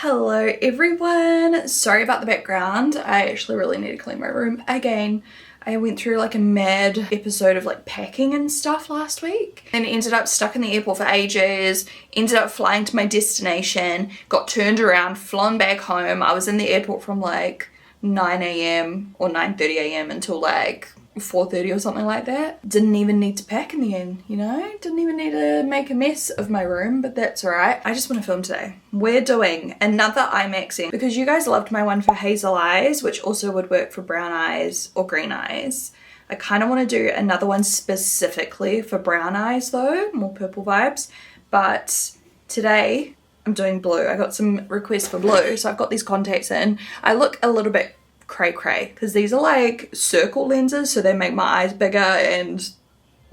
Hello everyone, sorry about the background. I actually really need to clean my room again. I went through like a mad episode of like packing and stuff last week and ended up stuck in the airport for ages, ended up flying to my destination, got turned around, flown back home. I was in the airport from like 9 a.m. or 9:30 a.m. until like 4:30 or something like that. Didn't even need to pack in the end, you know? Didn't even need to make a mess of my room, but that's alright. I just want to film today. We're doing another eyemaxxing because you guys loved my one for hazel eyes, which also would work for brown eyes or green eyes. I kind of want to do another one specifically for brown eyes though, more purple vibes, but today I'm doing blue. I got some requests for blue, so I've got these contacts in. I look a little bit cray because these are like circle lenses, so they make my eyes bigger, and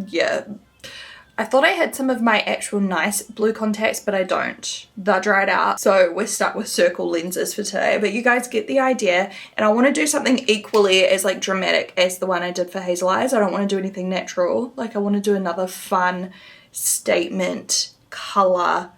yeah, I thought I had some of my actual nice blue contacts, but I don't. They're dried out, so we're stuck with circle lenses for today, but you guys get the idea. And I want to do something equally as like dramatic as the one I did for hazel eyes. I don't want to do anything natural. Like I want to do another fun statement color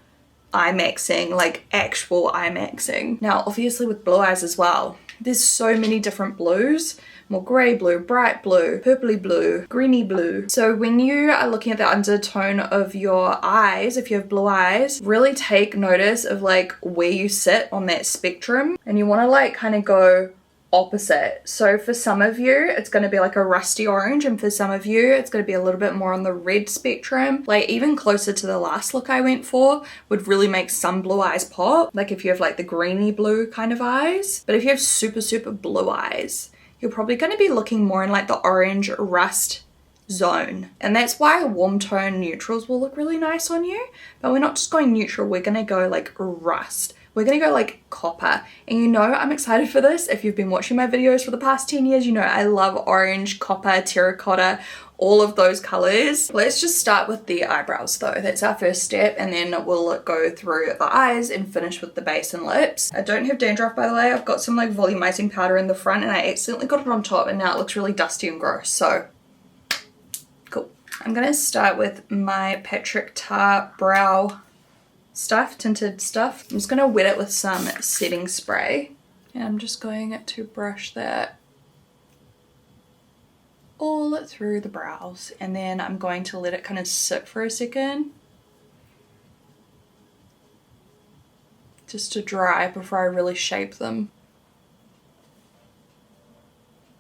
eyemaxxing, like actual eyemaxxing. Now obviously with blue eyes as well, there's so many different blues, more grey blue, bright blue, purpley blue, greeny blue. So when you are looking at the undertone of your eyes, if you have blue eyes, really take notice of like where you sit on that spectrum, and you want to like kind of go opposite. So for some of you it's going to be like a rusty orange, and for some of you it's going to be a little bit more on the red spectrum. Like even closer to the last look I went for would really make some blue eyes pop, like if you have like the greeny blue kind of eyes. But if you have super blue eyes, you're probably going to be looking more in like the orange rust zone, and that's why warm tone neutrals will look really nice on you. But we're not just going neutral, we're going to go like rust. We're gonna go like copper, and you know I'm excited for this. If you've been watching my videos for the past 10 years, you know I love orange, copper, terracotta, all of those colors. Let's just start with the eyebrows though. That's our first step, and then we'll go through the eyes and finish with the base and lips. I don't have dandruff, by the way. I've got some like volumizing powder in the front, and I accidentally got it on top, and now it looks really dusty and gross, so cool. I'm gonna start with my Patrick Tar brow stuff, tinted stuff. I'm just going to wet it with some setting spray, and I'm just going to brush that all through the brows, and then I'm going to let it kind of sit for a second just to dry before I really shape them.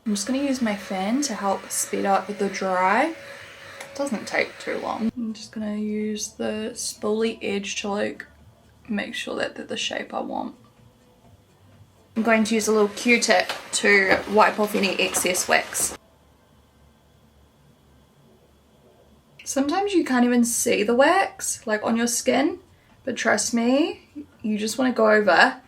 I'm just going to use my fan to help speed up the dry. Doesn't take too long. I'm just gonna use the spoolie edge to like make sure that they're the shape I want. I'm going to use a little Q-tip to wipe off any excess wax. Sometimes you can't even see the wax like on your skin, but trust me, you just want to go over.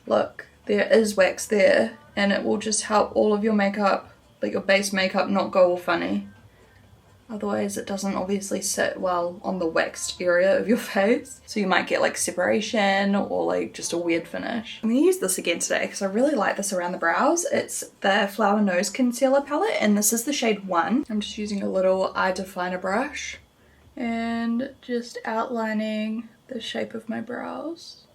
Look, there is wax there, and it will just help all of your makeup, like your base makeup, not go all funny. Otherwise it doesn't obviously sit well on the waxed area of your face. So you might get like separation or like just a weird finish. I'm gonna use this again today because I really like this around the brows. It's the Flower Nose Concealer palette, and this is the shade 1. I'm just using a little eye definer brush and just outlining the shape of my brows.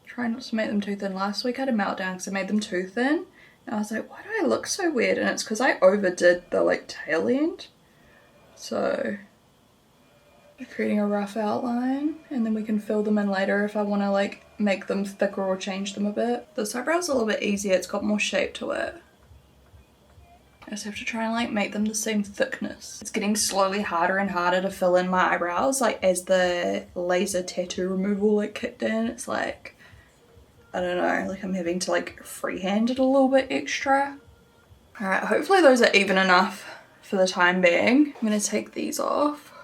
Try not to make them too thin. Last week I had a meltdown because I made them too thin. And I was like, why do I look so weird? And it's because I overdid the like tail end. So I'm creating a rough outline, and then we can fill them in later if I want to like make them thicker or change them a bit. This eyebrow's a little bit easier, it's got more shape to it. I just have to try and like make them the same thickness. It's getting slowly harder and harder to fill in my eyebrows, like as the laser tattoo removal like kicked in. It's like, I don't know, like I'm having to like freehand it a little bit extra. Alright, hopefully those are even enough for the time being. I'm going to take these off.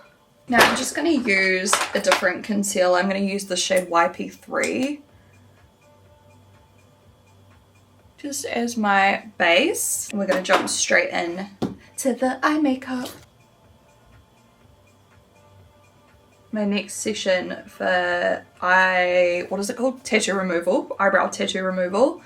Now I'm just going to use a different concealer. I'm going to use the shade YP3 just as my base. And we're going to jump straight in to the eye makeup. My next session for what is it called? Tattoo removal, eyebrow tattoo removal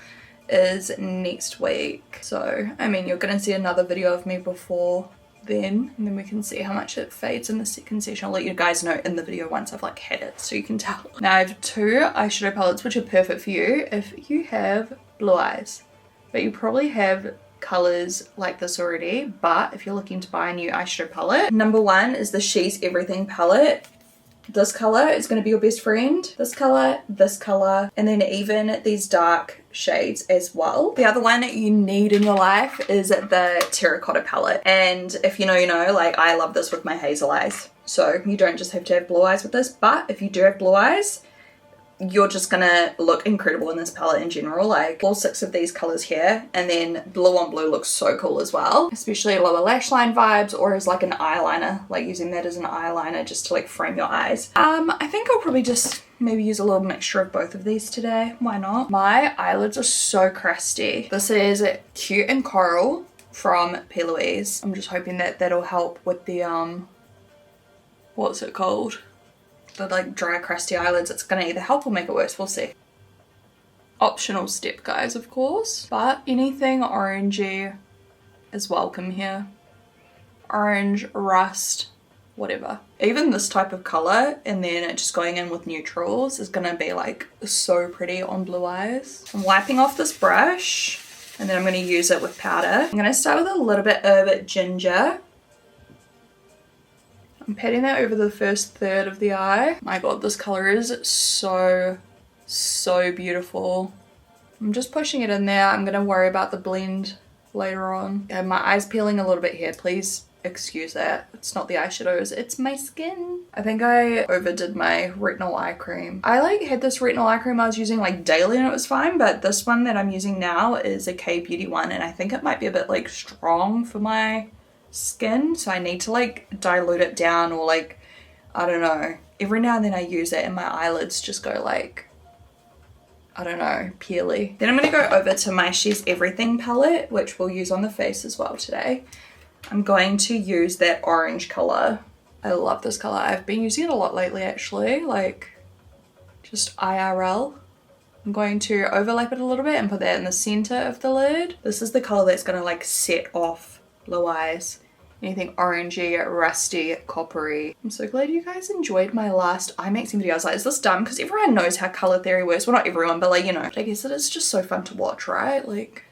is next week. So, I mean, you're gonna see another video of me before then, and then we can see how much it fades in the second session. I'll let you guys know in the video once I've like had it so you can tell. Now I have 2 eyeshadow palettes which are perfect for you if you have blue eyes, but you probably have colors like this already. But if you're looking to buy a new eyeshadow palette, number 1 is the She's Everything palette. This color is going to be your best friend. This color, and then even these dark shades as well. The other one you need in your life is the terracotta palette. And if you know, you know, like I love this with my hazel eyes. So you don't just have to have blue eyes with this, but if you do have blue eyes, you're just gonna look incredible in this palette in general. Like all 6 of these colors here, and then blue on blue looks so cool as well, especially lower lash line vibes or as like an eyeliner, like using that as an eyeliner just to like frame your eyes. I think I'll probably just maybe use a little mixture of both of these today. Why not? My eyelids are so crusty. This is Cute and Coral from P. Louise. I'm just hoping that that'll help with the what's it called, the like dry crusty eyelids. It's gonna either help or make it worse, we'll see. Optional step guys, of course, but anything orangey is welcome here. Orange, rust, whatever. Even this type of color and then it just going in with neutrals is gonna be like so pretty on blue eyes. I'm wiping off this brush and then I'm gonna use it with powder. I'm gonna start with a little bit of ginger. I'm patting that over the first third of the eye. My god, this color is so beautiful. I'm just pushing it in there. I'm gonna worry about the blend later on. And my eye's peeling a little bit here. Please excuse that. It's not the eyeshadows, it's my skin. I think I overdid my retinol eye cream. I like had this retinol eye cream I was using like daily and it was fine, but this one that I'm using now is a K-Beauty one and I think it might be a bit like strong for my skin, so I need to like dilute it down, or like I don't know, every now and then I use it and my eyelids just go like, I don't know, peely. Then I'm gonna go over to my She's Everything palette, which we'll use on the face as well today. I'm going to use that orange color. I love this color. I've been using it a lot lately actually, like just IRL. I'm going to overlap it a little bit and put that in the center of the lid. This is the color that's gonna like set off blue eyes. Anything orangey, rusty, coppery. I'm so glad you guys enjoyed my last eyemaxxing video. I was like, is this dumb? Because everyone knows how color theory works. Well, not everyone, but like, you know. But I guess it is just so fun to watch, right? Like,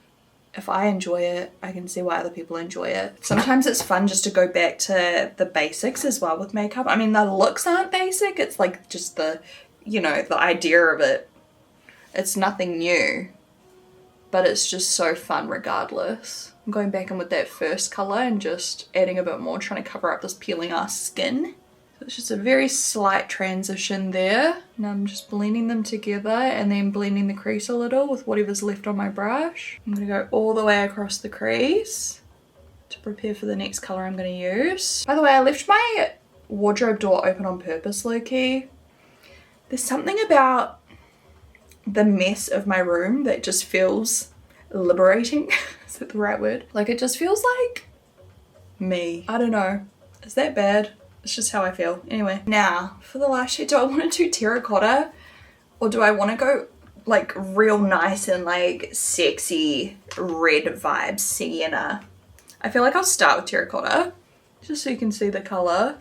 if I enjoy it, I can see why other people enjoy it. Sometimes it's fun just to go back to the basics as well with makeup. I mean, the looks aren't basic. It's like just the, you know, the idea of it. It's nothing new, but it's just so fun regardless. I'm going back in with that first color and just adding a bit more, trying to cover up this peeling ass skin. So it's just a very slight transition there. And I'm just blending them together and then blending the crease a little with whatever's left on my brush. I'm gonna go all the way across the crease to prepare for the next color I'm gonna use. By the way, I left my wardrobe door open on purpose, low-key. There's something about the mess of my room that just feels liberating. Is that the right word? Like it just feels like me. I don't know. Is that bad? It's just how I feel. Anyway, now for the lash shade, do I want to do terracotta or do I want to go like real nice and like sexy red vibes, sienna? I feel like I'll start with terracotta just so you can see the color.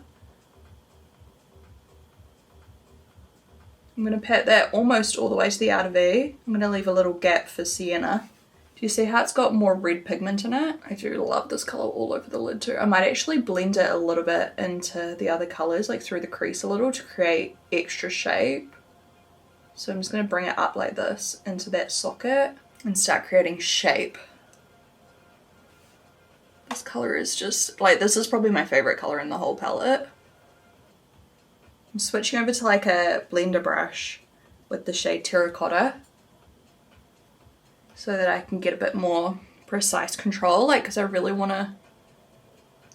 I'm going to pat that almost all the way to the outer V. I'm going to leave a little gap for sienna. Do you see how it's got more red pigment in it? I do love this color all over the lid too. I might actually blend it a little bit into the other colors, like through the crease a little to create extra shape. So I'm just going to bring it up like this into that socket and start creating shape. This color is just like, this is probably my favorite color in the whole palette. I'm switching over to like a blender brush with the shade terracotta so that I can get a bit more precise control, like because I really want to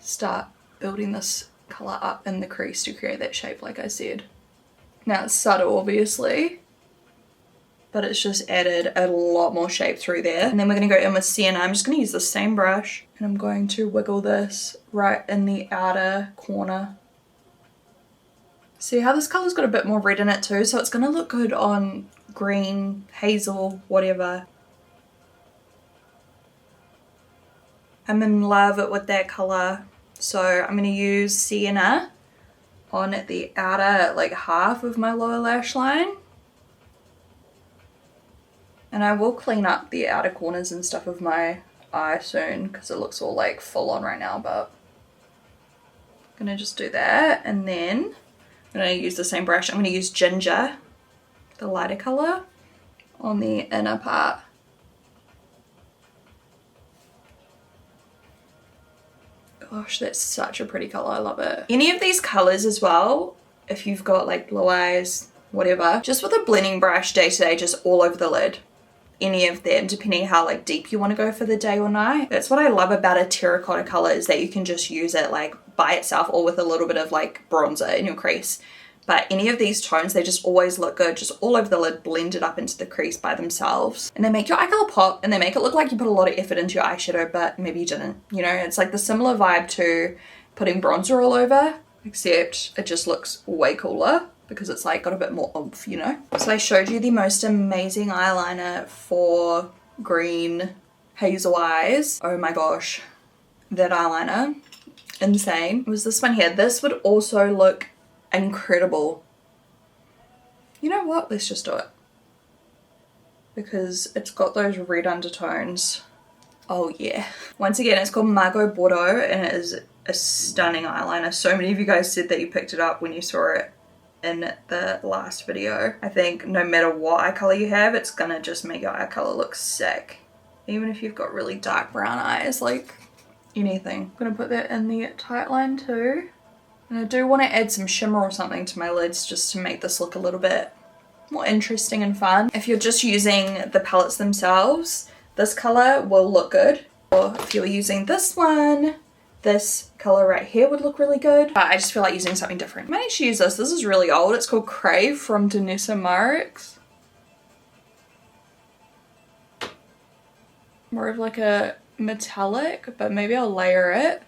start building this color up in the crease to create that shape like I said. Now it's subtle obviously, but it's just added a lot more shape through there. And then we're going to go in with sienna. I'm just going to use the same brush and I'm going to wiggle this right in the outer corner. See how this color's got a bit more red in it too, so it's going to look good on green, hazel, whatever. I'm in love with that color. So I'm going to use Sienna on the outer like half of my lower lash line. And I will clean up the outer corners and stuff of my eye soon because it looks all like full on right now, but I'm going to just do that. And then I'm going to use the same brush. I'm going to use Ginger, the lighter colour, on the inner part. Gosh, that's such a pretty colour. I love it. Any of these colours as well, if you've got like blue eyes, whatever, just with a blending brush day to day, just all over the lid. Any of them, depending how like deep you want to go for the day or night. That's what I love about a terracotta colour, is that you can just use it like by itself or with a little bit of like bronzer in your crease. But any of these tones, they just always look good, just all over the lid, blended up into the crease by themselves. And they make your eye colour pop, and they make it look like you put a lot of effort into your eyeshadow, but maybe you didn't. You know, it's like the similar vibe to putting bronzer all over, except it just looks way cooler because it's like got a bit more oomph, you know? So I showed you the most amazing eyeliner for green hazel eyes. Oh my gosh, that eyeliner, insane. It was this one here. This would also look incredible. You know what? Let's just do it. Because it's got those red undertones. Oh yeah. Once again, it's called Margot Bordeaux and it is a stunning eyeliner. So many of you guys said that you picked it up when you saw it in the last video. I think no matter what eye color you have, it's gonna just make your eye color look sick. Even if you've got really dark brown eyes, like anything. I'm gonna put that in the tight line too. And I do want to add some shimmer or something to my lids just to make this look a little bit more interesting and fun. If you're just using the palettes themselves, this color will look good. Or if you're using this one, this color right here would look really good. But I just feel like using something different. I might actually use this. This is really old. It's called Craves from Danessa Marix. More of like a metallic, but maybe I'll layer it.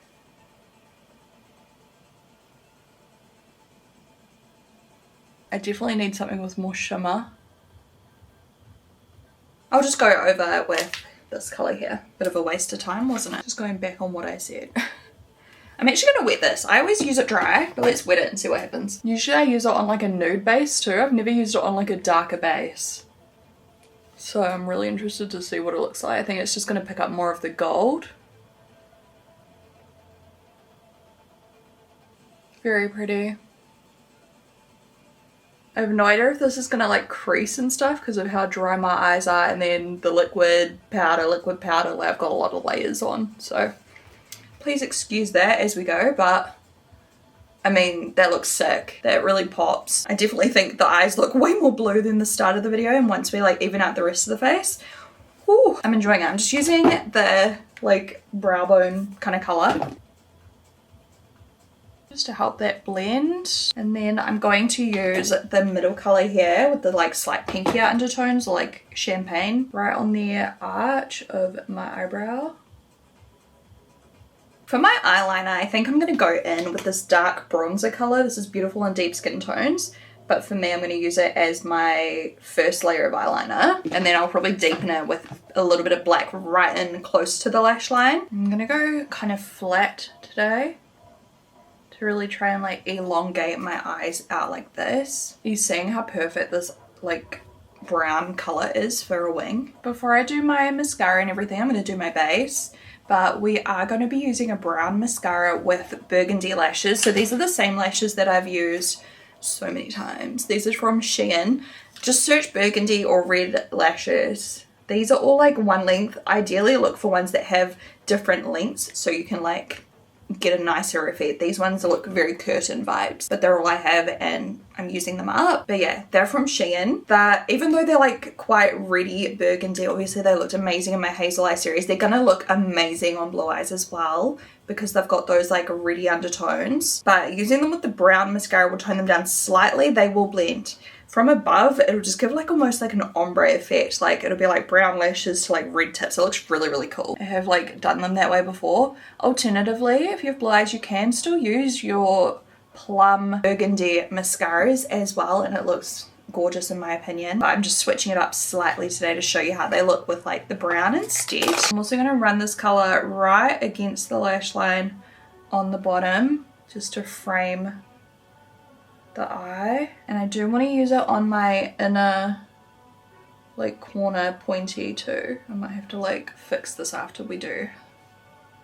I definitely need something with more shimmer. I'll just go over with this colour here. Bit of a waste of time, wasn't it? Just going back on what I said. I'm actually going to wet this. I always use it dry, but let's wet it and see what happens. Usually I use it on like a nude base too. I've never used it on like a darker base. So I'm really interested to see what it looks like. I think it's just going to pick up more of the gold. Very pretty. I have no idea if this is gonna like crease and stuff because of how dry my eyes are, and then the liquid powder, like I've got a lot of layers on, so please excuse that as we go. But I mean, that looks sick. That really pops. I definitely think the eyes look way more blue than the start of the video, and once we like even out the rest of the face, whoo, I'm enjoying it. I'm just using the like brow bone kind of color just to help that blend. And then I'm going to use the middle color here with the like slight pinkier undertones, or like champagne, right on the arch of my eyebrow. For my eyeliner, I think I'm going to go in with this dark bronzer color. This is beautiful in deep skin tones, but for me I'm going to use it as my first layer of eyeliner, and then I'll probably deepen it with a little bit of black right in close to the lash line. I'm going to go kind of flat today, really try and like elongate my eyes out like this. Are you seeing how perfect this like brown color is for a wing? Before I do my mascara and everything, I'm going to do my base, but we are going to be using a brown mascara with burgundy lashes. So these are the same lashes that I've used so many times. These are from Shein. Just search burgundy or red lashes. These are all like one length. Ideally look for ones that have different lengths so you can like get a nicer effect. These ones look very curtain vibes, but they're all I have and I'm using them up. But yeah, they're from Shein. That even though they're like quite reddy burgundy, obviously they looked amazing in my hazel eye series, they're gonna look amazing on blue eyes as well because they've got those like reddy undertones. But using them with the brown mascara will tone them down slightly. They will blend. From above, it'll just give like almost like an ombre effect. Like it'll be like brown lashes to like red tips. It looks really, really cool. I have like done them that way before. Alternatively, if you have blue eyes, you can still use your plum burgundy mascaras as well, and it looks gorgeous in my opinion. But I'm just switching it up slightly today to show you how they look with like the brown instead. I'm also going to run this color right against the lash line on the bottom just to frame the eye. And I do want to use it on my inner like corner pointy too. I might have to like fix this after we do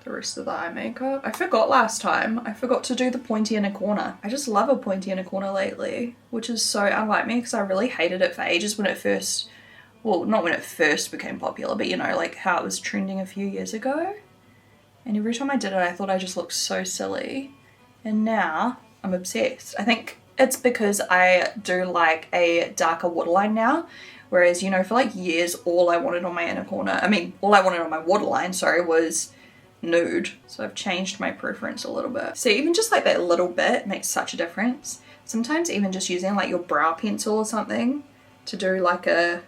the rest of the eye makeup. I forgot last time. I forgot to do the pointy inner corner. I just love a pointy inner corner lately, which is so unlike me because I really hated it for ages when it first, well, not when it first became popular, but you know, like how it was trending a few years ago. And every time I did it, I thought I just looked so silly. And now I'm obsessed. I think it's because I do like a darker waterline now. Whereas, you know, for like years, all I wanted on my inner corner, all I wanted on my waterline, sorry, was nude. So I've changed my preference a little bit. So even just like that little bit makes such a difference. Sometimes even just using like your brow pencil or something to do like a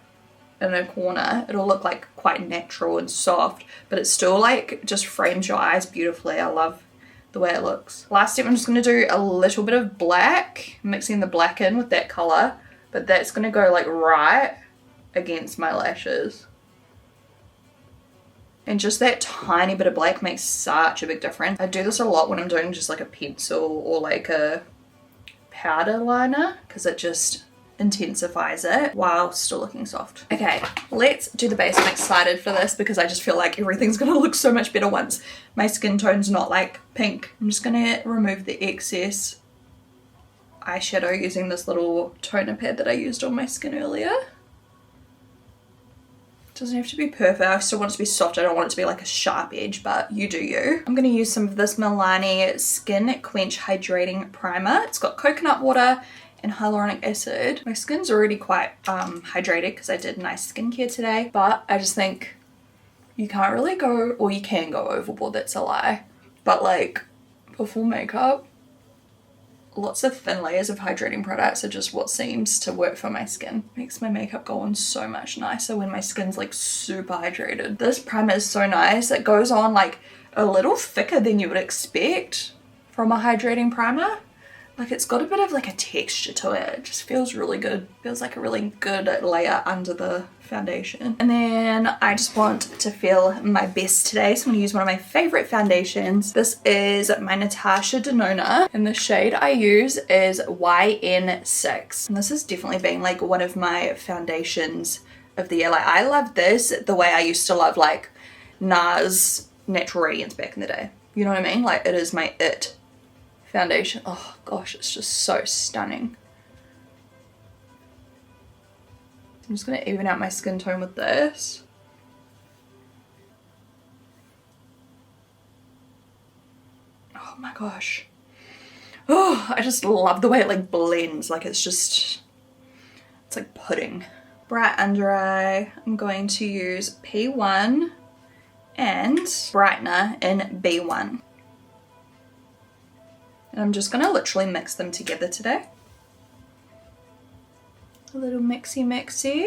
inner corner, it'll look like quite natural and soft, but it still like just frames your eyes beautifully. I love the way it looks. Last step, I'm just going to do a little bit of black, mixing the black in with that color, but that's going to go like right against my lashes. And just that tiny bit of black makes such a big difference. I do this a lot when I'm doing just like a pencil or like a powder liner because it just intensifies it while still looking soft. Okay, let's do the base. I'm excited for this because I just feel like everything's gonna look so much better once my skin tone's not like pink. I'm just gonna remove the excess eyeshadow using this little toner pad that I used on my skin earlier. Doesn't have to be perfect. I still want it to be soft. I don't want it to be like a sharp edge, but you do you. I'm going to use some of this Milani Skin Quench Hydrating Primer. It's got coconut water and hyaluronic acid. My skin's already quite hydrated because I did nice skincare today, but I just think you can't really go, or you can go overboard, that's a lie. But like before makeup, lots of thin layers of hydrating products are just what seems to work for my skin. Makes my makeup go on so much nicer when my skin's like super hydrated. This primer is so nice. It goes on like a little thicker than you would expect from a hydrating primer. Like it's got a bit of like a texture to it. It just feels really good. Feels like a really good layer under the foundation. And then I just want to feel my best today, so I'm going to use one of my favorite foundations. This is my Natasha Denona, and the shade I use is YN6. And this has definitely been like one of my foundations of the year. Like I love this the way I used to love like NARS Natural Radiance back in the day. You know what I mean? Like it is my it foundation. Oh gosh, it's just so stunning. I'm just going to even out my skin tone with this. Oh my gosh. Oh, I just love the way it like blends. Like it's like pudding. Bright under eye. I'm going to use P1 and brightener in B1. And I'm just going to literally mix them together today. A little mixy.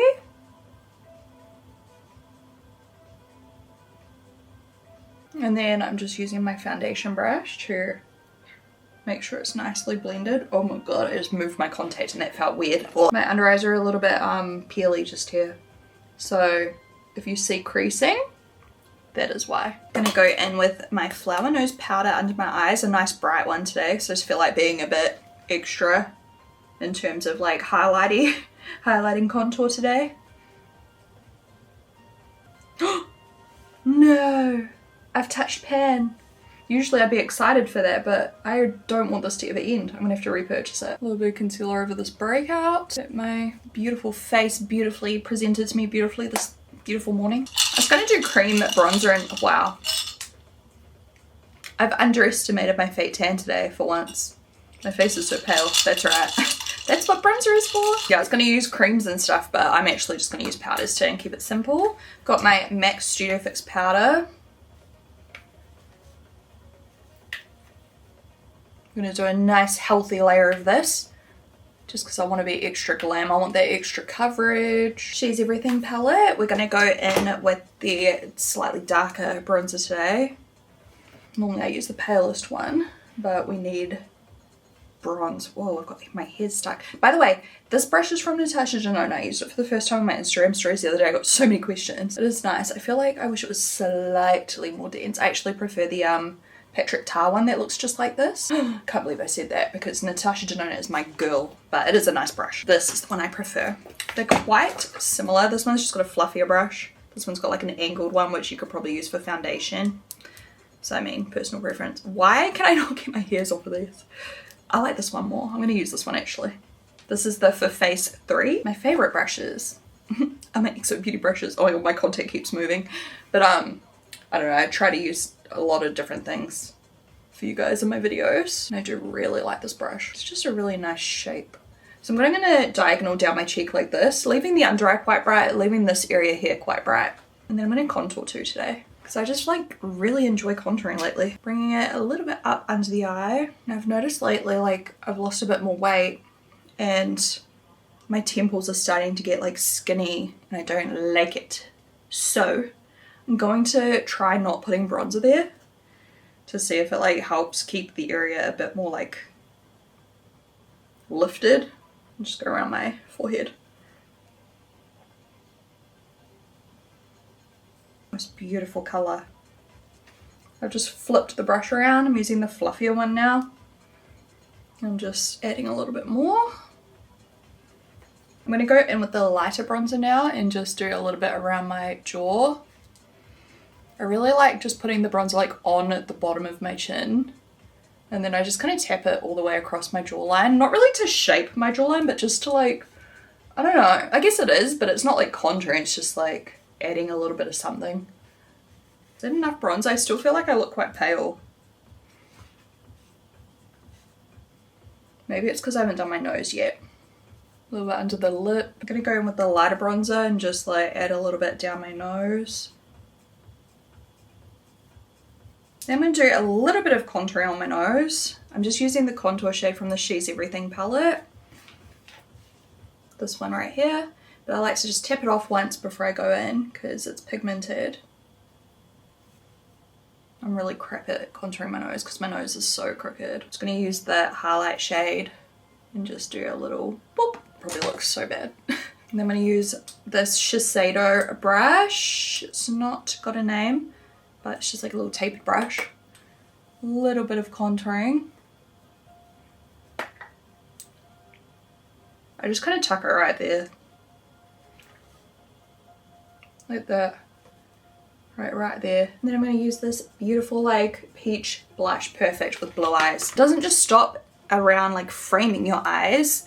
And then I'm just using my foundation brush to make sure it's nicely blended. Oh my god, I just moved my contact and that felt weird. My under eyes are a little bit peely just here. So if you see creasing, that is why. I'm gonna go in with my Flower Nose powder under my eyes, a nice bright one today, so I just feel like being a bit extra in terms of like highlighting contour today. No, I've touched pan. Usually I'd be excited for that, but I don't want this to ever end. I'm gonna have to repurchase it. A little bit of concealer over this breakout. Get my beautiful face beautifully presented to me beautifully this beautiful morning. I was gonna do cream bronzer and wow. I've underestimated my fake tan today for once. My face is so pale, that's right. That's what bronzer is for. Yeah, I was gonna use creams and stuff, but I'm actually just gonna use powders today and keep it simple. Got my MAC Studio Fix powder. I'm gonna do a nice healthy layer of this just because I want to be extra glam. I want that extra coverage. She's Everything palette. We're gonna go in with the slightly darker bronzer today. Normally I use the palest one, but we need bronze. Whoa, I've got my hair stuck. By the way, this brush is from Natasha Denona. I used it for the first time on my Instagram stories the other day. I got so many questions. It is nice. I feel like I wish it was slightly more dense. I actually prefer the Patrick Tar one that looks just like this. Can't believe I said that because Natasha Denona is my girl, but it is a nice brush. This is the one I prefer. They're quite similar. This one's just got a fluffier brush. This one's got like an angled one, which you could probably use for foundation. So I mean, personal preference. Why can I not get my hairs off of these? I like this one more. I'm going to use this one actually. This is the For Face 3. My favorite brushes. I'm an Exo Beauty brushes. Oh my god, my contact keeps moving. But I don't know, I try to use a lot of different things for you guys in my videos. And I do really like this brush. It's just a really nice shape. So I'm going to diagonal down my cheek like this, leaving the under eye quite bright, leaving this area here quite bright. And then I'm going to contour too today, because I just like really enjoy contouring lately. Bringing it a little bit up under the eye. And I've noticed lately like I've lost a bit more weight and my temples are starting to get like skinny and I don't like it. So I'm going to try not putting bronzer there to see if it like helps keep the area a bit more like lifted. I'll just go around my forehead. Most beautiful colour. I've just flipped the brush around. I'm using the fluffier one now. I'm just adding a little bit more. I'm going to go in with the lighter bronzer now and just do a little bit around my jaw. I really like just putting the bronzer like on the bottom of my chin. And then I just kind of tap it all the way across my jawline. Not really to shape my jawline, but just to like, I don't know. I guess it is, but it's not like contouring. It's just like adding a little bit of something. Is that enough bronze? I still feel like I look quite pale. Maybe it's because I haven't done my nose yet. A little bit under the lip. I'm going to go in with the lighter bronzer and just like add a little bit down my nose. Then I'm going to do a little bit of contouring on my nose. I'm just using the contour shade from the She's Everything palette. This one right here. But I like to just tap it off once before I go in because it's pigmented. I'm really crap at contouring my nose because my nose is so crooked. I'm just going to use the highlight shade and just do a little boop. Probably looks so bad. And then I'm going to use this Shiseido brush. It's not got a name, but it's just like a little tapered brush. A little bit of contouring. I just kind of tuck it right there. Like that. Right there. And then I'm going to use this beautiful like peach blush, perfect with blue eyes. It doesn't just stop around like framing your eyes.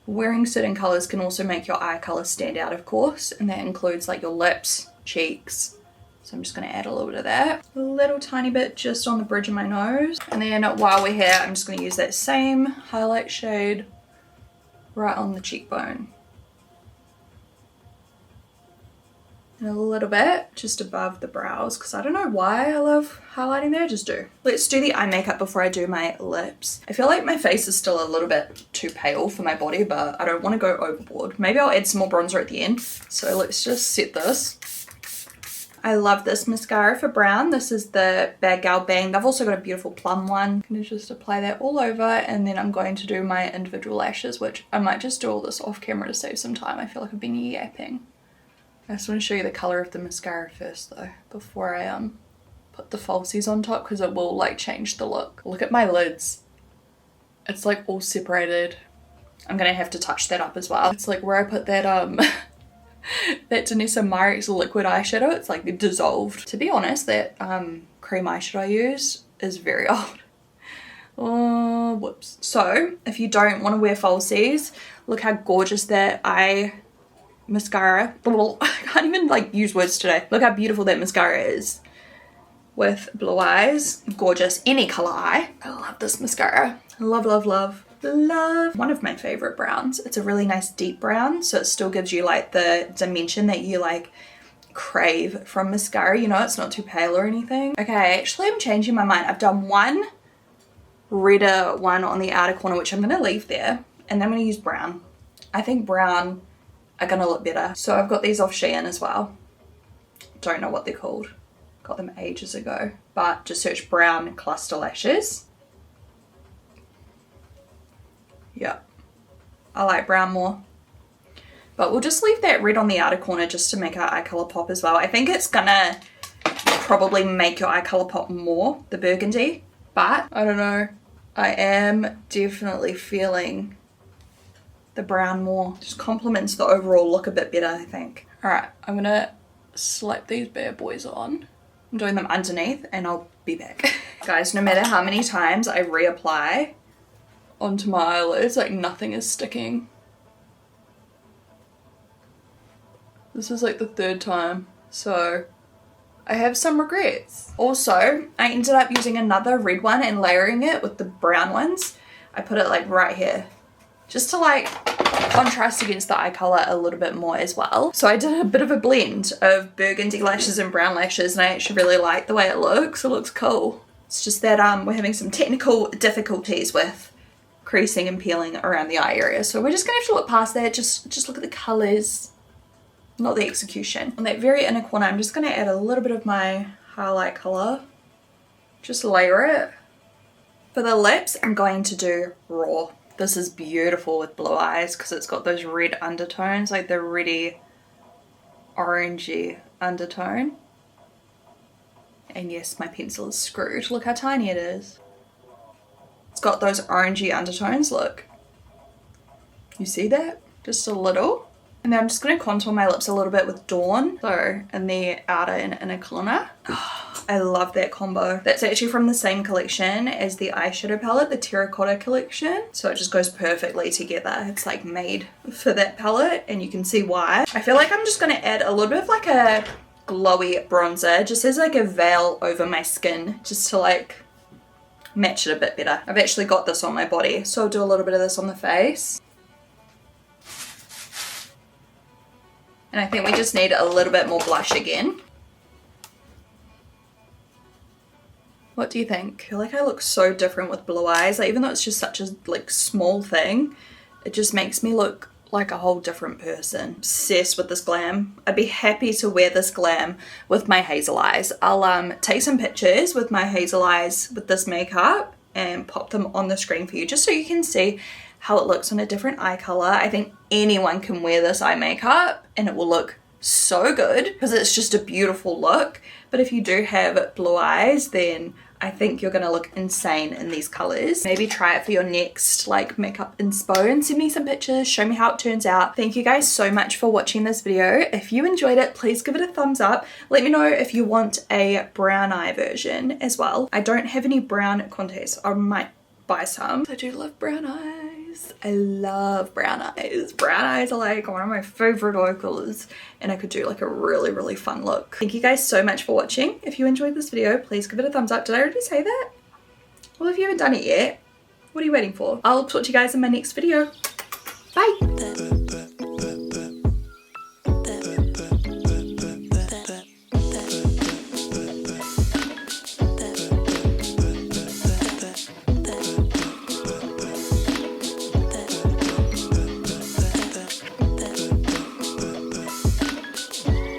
Wearing certain colours can also make your eye colour stand out, of course, and that includes like your lips, cheeks. So I'm just going to add a little bit of that. A little tiny bit just on the bridge of my nose. And then while we're here, I'm just going to use that same highlight shade right on the cheekbone. And a little bit just above the brows, because I don't know why I love highlighting there, I just do. Let's do the eye makeup before I do my lips. I feel like my face is still a little bit too pale for my body, but I don't want to go overboard. Maybe I'll add some more bronzer at the end. So let's just set this. I love this mascara for brown. This is the Bad Gal Bang. They've also got a beautiful plum one. I'm going to just apply that all over, and then I'm going to do my individual lashes, which I might just do all this off camera to save some time. I feel like I've been yapping. I just want to show you the colour of the mascara first though, before I put the falsies on top, because it will like change the look. Look at my lids. It's like all separated. I'm going to have to touch that up as well. It's like where I put that that Danessa Myricks liquid eyeshadow, it's like dissolved. To be honest, that cream eyeshadow I used is very old. Oh, whoops. So if you don't want to wear falsies, look how gorgeous that mascara. I can't even like use words today. Look how beautiful that mascara is with blue eyes. Gorgeous. Any color eye. I love this mascara. Love, love, love, love. One of my favorite browns. It's a really nice deep brown, so it still gives you like the dimension that you like crave from mascara. You know, it's not too pale or anything. Okay, actually I'm changing my mind. I've done one redder one on the outer corner, which I'm going to leave there, and then I'm going to use brown. I think brown are gonna look better. So I've got these off Shein as well. Don't know what they're called. Got them ages ago. But just search brown cluster lashes. Yep. I like brown more. But we'll just leave that red on the outer corner just to make our eye colour pop as well. I think it's gonna probably make your eye color pop more, the burgundy, but I don't know. I am definitely feeling the brown more. Just complements the overall look a bit better, I think. All right, I'm gonna slap these bad boys on. I'm doing them underneath and I'll be back. Guys, no matter how many times I reapply onto my eyelids, like nothing is sticking. This is like the third time, so I have some regrets. Also, I ended up using another red one and layering it with the brown ones. I put it like right here, just to like contrast against the eye color a little bit more as well. So I did a bit of a blend of burgundy lashes and brown lashes, and I actually really like the way it looks. It looks cool. It's just that we're having some technical difficulties with creasing and peeling around the eye area. So we're just gonna have to look past that, just look at the colors, not the execution. On that very inner corner, I'm just gonna add a little bit of my highlight color. Just layer it. For the lips, I'm going to do raw. This is beautiful with blue eyes because it's got those red undertones, like the reddy orangey undertone. And yes, my pencil is screwed. Look how tiny it is. It's got those orangey undertones, look. You see that? Just a little. And then I'm just going to contour my lips a little bit with Dawn. So in the outer and inner corner. Oh, I love that combo. That's actually from the same collection as the eyeshadow palette, the terracotta collection. So it just goes perfectly together. It's like made for that palette and you can see why. I feel like I'm just going to add a little bit of like a glowy bronzer just as like a veil over my skin just to like match it a bit better. I've actually got this on my body, so I'll do a little bit of this on the face. And I think we just need a little bit more blush again. What do you think? I feel like I look so different with blue eyes. Like, even though it's just such a like small thing, it just makes me look like a whole different person. Obsessed with this glam. I'd be happy to wear this glam with my hazel eyes. I'll take some pictures with my hazel eyes with this makeup and pop them on the screen for you just so you can see how it looks on a different eye color. I think anyone can wear this eye makeup and it will look so good because it's just a beautiful look. But if you do have blue eyes, then I think you're gonna look insane in these colors. Maybe try it for your next like makeup inspo and send me some pictures, show me how it turns out. Thank you guys so much for watching this video. If you enjoyed it, please give it a thumbs up. Let me know if you want a brown eye version as well. I don't have any brown contacts. I might buy some. I do love brown eyes. I love brown eyes. Brown eyes are like one of my favorite eye colors and I could do like a really, really fun look. Thank you guys so much for watching. If you enjoyed this video, please give it a thumbs up. Did I already say that? Well, if you haven't done it yet, what are you waiting for? I'll talk to you guys in my next video. Bye.